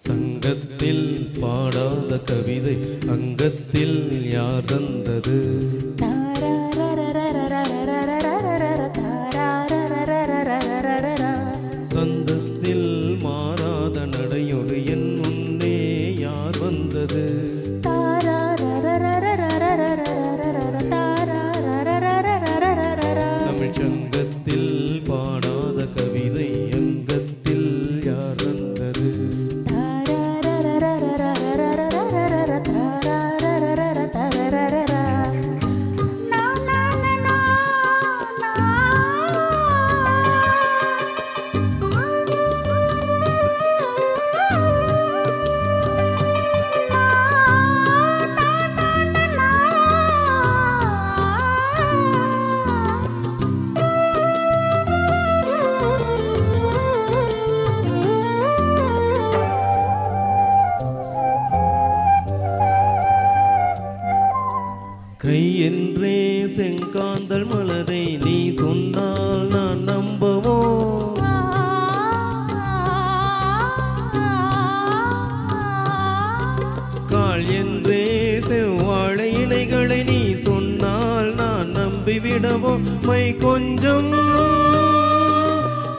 சங்கத்தில் பாடாத கவிதை அங்கத்தில் யார் தந்தது? சந்தத்தில் மாறாத நடையொடு என் முன்னே யார் வந்தது? தமிழ் சங்கத்தில் பாடாத கவிதை அங்கத்தில் யார் வந்தது? கை என்றே செங்காந்தல் மலரை நீ சொன்னால் நான் நம்பவோ? கால் என்றே செவ்வாழை இலைகளை நீ சொன்னால் நான் நம்பிவிடவோ? மை கொஞ்சம்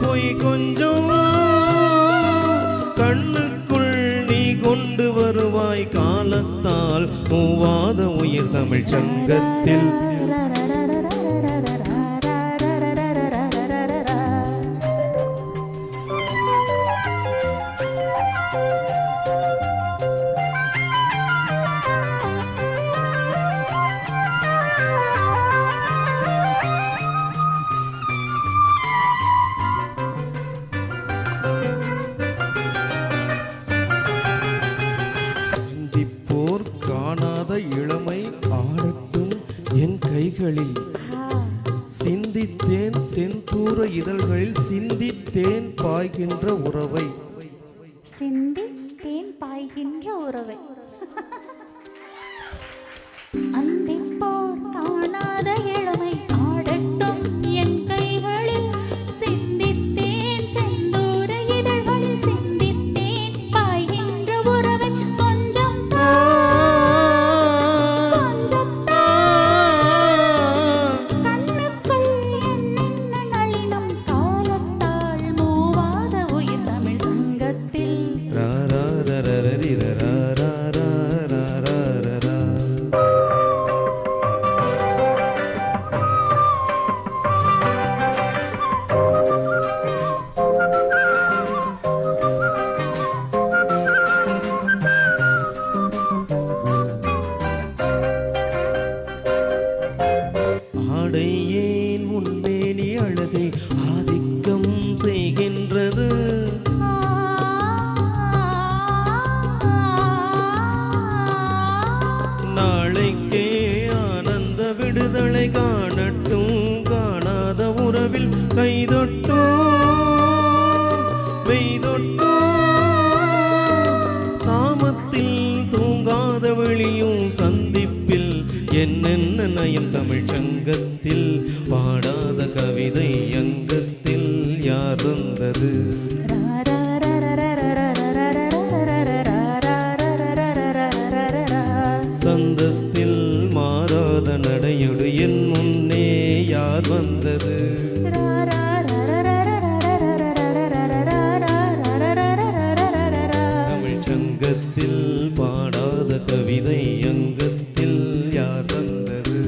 பொய் கொஞ்சம் கண்ணுக்குள் நீ கொண்டு வருவாய் காலத்தால் மூவாத உயிர் தமிழ் சங்கத்தில். காணாத இளமை ஆடட்டும் என் கைகளில், சிந்தித்தேன் செந்தூர இதழ்களில் சிந்தித்தேன் பாய்கின்ற உறவை. சிந்தித்தேன் பாய்கின்ற உறவை. அந்திப்போர் காணாத இளமை ஆடட்டும் என் கைகளில், சிந்தித்தேன் செந்தூர இதழ்களில் சிந்தித்தேன் பாய்கின்ற உறவை. ஏன் முன்பேனி அழகை ஆதிக்கம் செய்கின்றது? நாளைக்கே ஆனந்த விடுதலை காணட்டும் காணாத உறவில் கைதொட்டும் மெய்தொட்டும் சாமத்தில் தூங்காத வெளியும் சந்திப்பில் என்னென்ன நயம் தமிழ் சங்கத்தில் பாடாத கவிதை அங்கத்தில் யார் வந்தது? சந்தத்தில் மாறாத நடையொடு என் முன்னே யார் வந்தது? தமிழ் சங்கத்தில் பாடாத கவிதை அங்கத்தில் யார் வந்தது?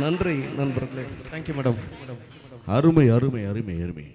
நன்றி நண்பர்களே. Thank you madam. அருமை அருமை அருமை அருமை.